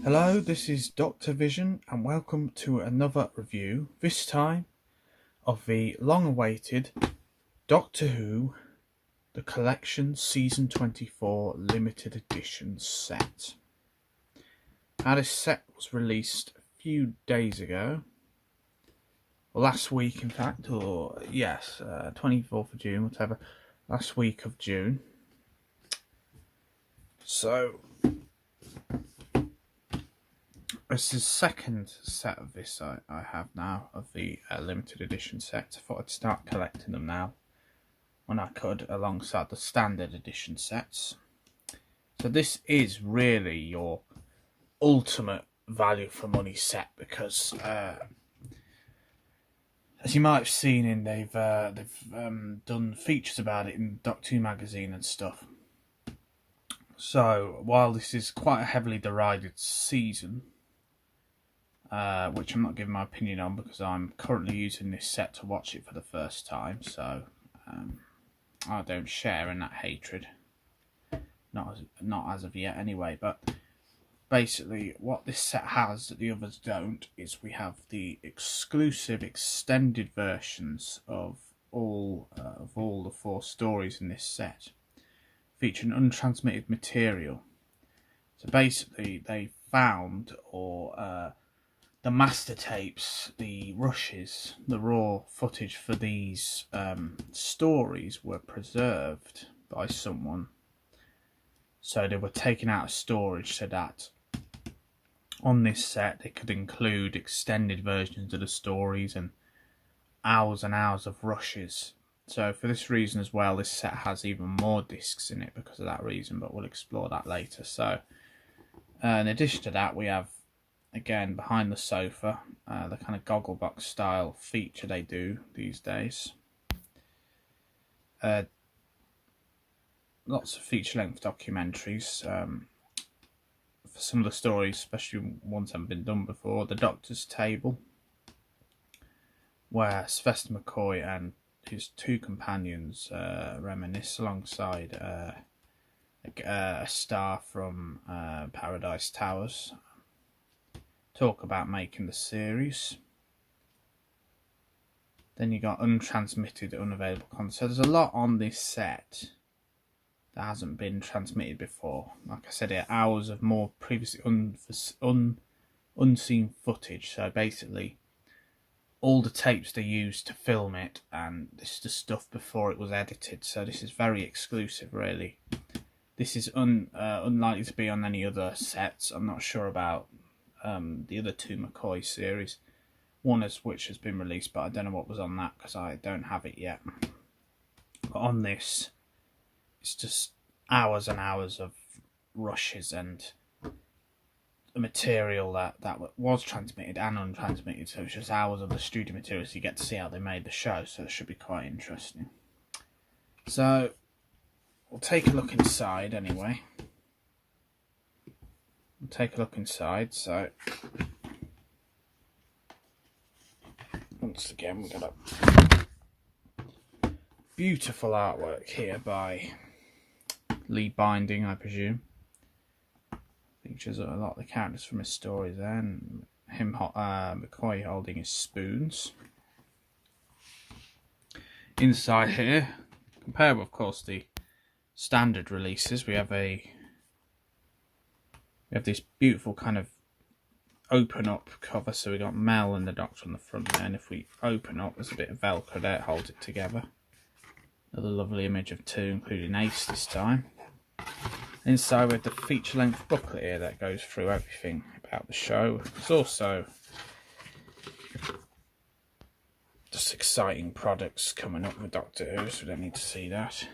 Hello, this is Dr. Vision and welcome to another review, this time of the long-awaited Doctor Who The Collection Season 24 Limited Edition set. Now this set was released a few days ago, or last week in fact, or yes, 24th of June, whatever, last week of June. So this is the second set of this I have now, of the limited edition set. I thought I'd start collecting them now when I could, alongside the standard edition sets. So this is really your ultimate value for money set, because as you might have seen, they've done features about it in Doctor Who magazine and stuff. So while this is quite a heavily derided season, which I'm not giving my opinion on because I'm currently using this set to watch it for the first time, so I don't share in that hatred, not as of yet anyway. But basically what this set has that the others don't is we have the exclusive extended versions of all the 4 stories in this set, featuring untransmitted material. So basically they found, or the master tapes, the rushes, the raw footage for these stories were preserved by someone. So they were taken out of storage so that on this set they could include extended versions of the stories and hours of rushes. So for this reason as well, this set has even more discs in it because of that reason, but we'll explore that later. So in addition to that, we have, again, behind the sofa, the kind of Gogglebox style feature they do these days. Lots of feature-length documentaries for some of the stories, especially ones that haven't been done before. The Doctor's Table, where Sylvester McCoy and his 2 companions reminisce alongside a star from Paradise Towers, talk about making the series. Then you got untransmitted, unavailable content. So there's a lot on this set that hasn't been transmitted before. Like I said, here, hours of more previously unseen footage. So basically all the tapes they used to film it, and this is the stuff before it was edited. So this is very exclusive, really. This is unlikely to be on any other sets. I'm not sure about the other 2 McCoy series, one of which has been released, but I don't know what was on that because I don't have it yet. But on this, it's just hours and hours of rushes and the material that was transmitted and untransmitted. So it's just hours of the studio material, so you get to see how they made the show. So it should be quite interesting. So we'll take a look inside anyway. Take a look inside. So once again, we've got a beautiful artwork here by Lee Binding, I presume. Features a lot of the characters from his stories there, and him, McCoy, holding his spoons. Inside here, compared with, of course, the standard releases, we have this beautiful kind of open up cover. So we got Mel and the Doctor on the front there, and if we open up, there's a bit of Velcro there, it holds it together. Another lovely image of 2, including Ace this time. Inside with the feature length booklet here that goes through everything about the show. There's also just exciting products coming up with Doctor Who, so we don't need to see that.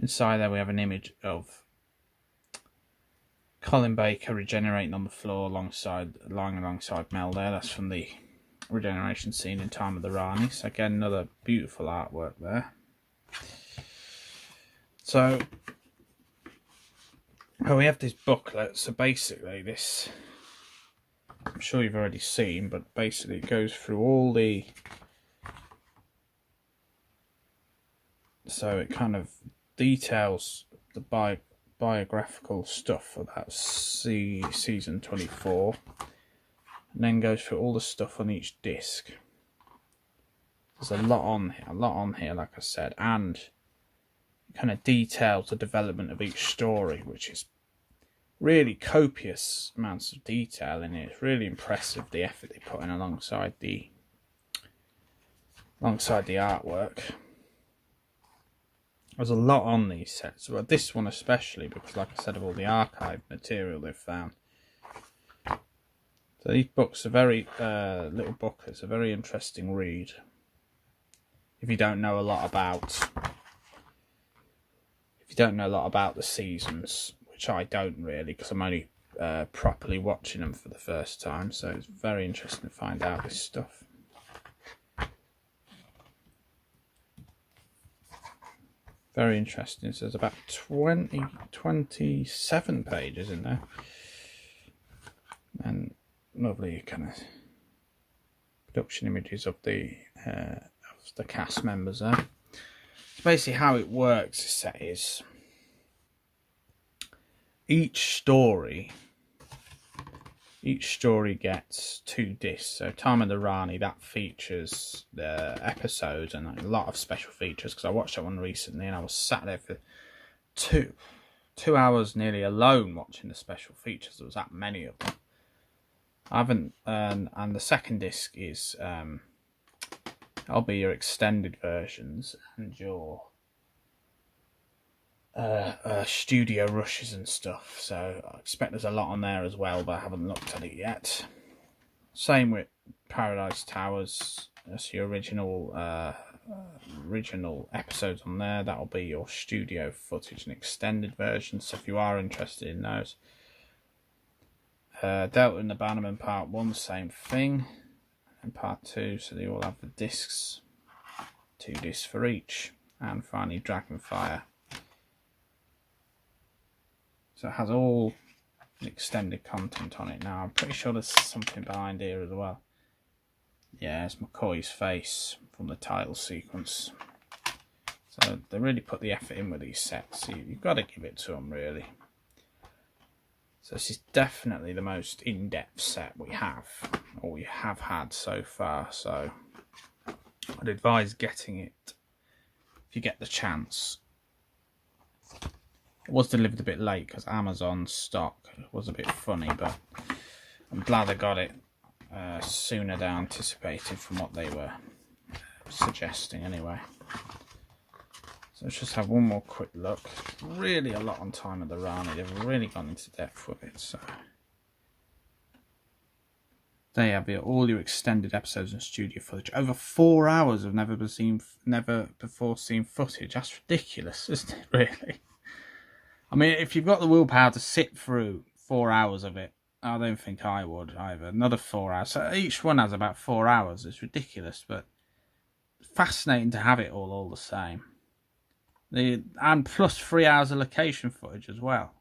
Inside there we have an image of Colin Baker regenerating on the floor lying alongside Mel there. That's from the regeneration scene in Time of the Rani. So again, another beautiful artwork there. So we have this booklet. So basically this, I'm sure you've already seen, but basically it goes through all the, so it kind of details the biographical stuff about season 24, and then goes through all the stuff on each disc. There's a lot on here, like I said, and kind of details the development of each story, which is really copious amounts of detail in it. It's really impressive, the effort they put in alongside the artwork. There's a lot on these sets, but this one especially, because like I said, of all the archive material they've found. So these books are very little booklets, a very interesting read if you don't know a lot about the seasons, which I don't really, because I'm only properly watching them for the first time. So it's very interesting to find out this stuff. Very interesting. So there's about 27 pages in there, and lovely kind of production images of the cast members there. So basically, how it works, this set is each story gets 2 discs. So Time of the Rani, that features the episodes and a lot of special features, because I watched that one recently and I was sat there for two hours nearly alone watching the special features. There was that many of them. I haven't, and the second disc is that'll be your extended versions and your studio rushes and stuff. So I expect there's a lot on there as well, but I haven't looked at it yet. Same with Paradise Towers. That's your original episodes on there. That'll be your studio footage and extended versions. So if you are interested in those. Delta and the Bannerman Part 1, same thing. And Part 2, so they all have the discs. 2 discs for each. And finally Dragonfire. So it has all the extended content on it now. I'm pretty sure there's something behind here as well. Yeah, it's McCoy's face from the title sequence. So they really put the effort in with these sets. You've got to give it to them, really. So this is definitely the most in-depth set we have, or we have had so far. So I'd advise getting it if you get the chance. It was delivered a bit late because Amazon stock was a bit funny, but I'm glad I got it sooner than anticipated from what they were suggesting anyway. So let's just have one more quick look. Really a lot on Time of the Rani. They've really gone into depth with it. So they have all your extended episodes and studio footage. Over 4 hours of never before seen footage. That's ridiculous, isn't it, really? I mean, if you've got the willpower to sit through 4 hours of it, I don't think I would either. Another 4 hours. So each one has about 4 hours. It's ridiculous, but fascinating to have it all the same. And plus 3 hours of location footage as well.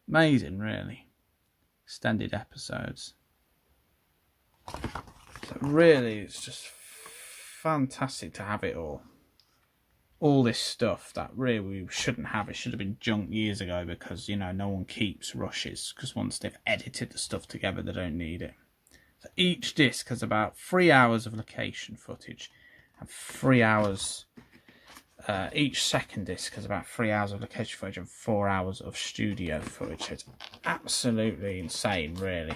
Amazing, really. Extended episodes. So really, it's just fantastic to have it all. All this stuff that really we shouldn't have. It should have been junk years ago, because, you know, no one keeps rushes, because once they've edited the stuff together, they don't need it. So each disc has about 3 hours of location footage and 3 hours. Each second disc has about 3 hours of location footage and 4 hours of studio footage. It's absolutely insane, really.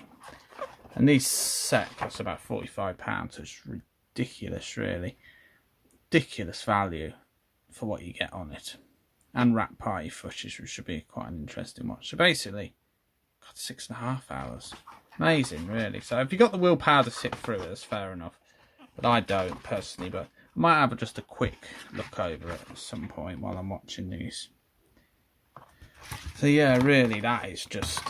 And these sets cost about £45, so it's ridiculous, really. Ridiculous value for what you get on it. And wrap party footage, which should be quite an interesting watch. So basically, got 6.5 hours. Amazing, really. So if you've got the willpower to sit through it, that's fair enough. But I don't, personally. But I might have just a quick look over it at some point while I'm watching these. So yeah, really, that is just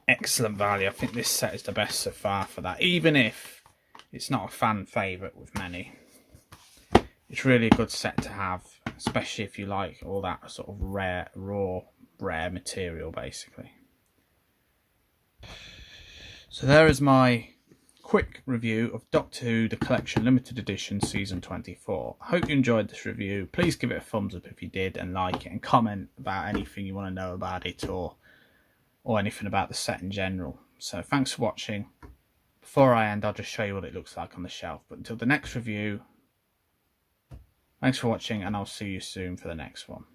excellent value. I think this set is the best so far for that. Even if it's not a fan favourite with many. It's really a good set to have, especially if you like all that sort of rare material, basically. So there is my quick review of Doctor Who The Collection Limited Edition Season 24. I hope you enjoyed this review. Please give it a thumbs up if you did, and like it, and comment about anything you want to know about it, or anything about the set in general. So thanks for watching. Before I end, I'll just show you what it looks like on the shelf. But until the next review, thanks for watching, and I'll see you soon for the next one.